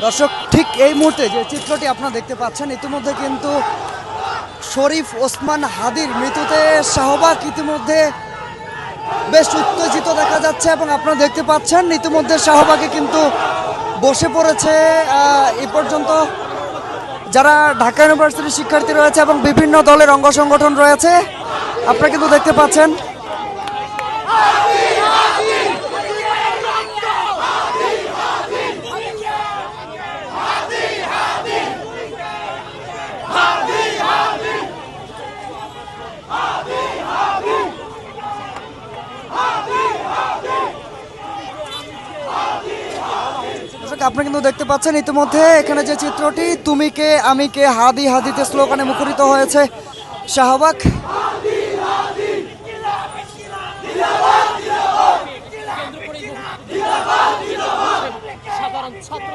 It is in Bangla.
দর্শক, ঠিক এই মুহূর্তে যে চিত্রটি আপনারা দেখতে পাচ্ছেন, ইতিমধ্যে কিন্তু শরীফ ওসমান হাদির মৃত্যুতে শাহবাগ ইতিমধ্যে বেশ উত্তেজিত দেখা যাচ্ছে এবং আপনারা দেখতে পাচ্ছেন ইতিমধ্যে শাহবাগে কিন্তু বসে পড়েছে এ পর্যন্ত যারা ঢাকা ইউনিভার্সিটির শিক্ষার্থী রয়েছে এবং বিভিন্ন দলের অঙ্গ সংগঠন রয়েছে। আপনারা কিন্তু দেখতে পাচ্ছেন আপনারা কিন্তু দেখতে পাচ্ছেন ইতিমধ্যে এখানে যে চিত্রটি, তুমি কে আমি কে হাদি হাদিতে স্লোগানে মুখরিত হয়েছে শাহবাগ। সাধারণ ছাত্র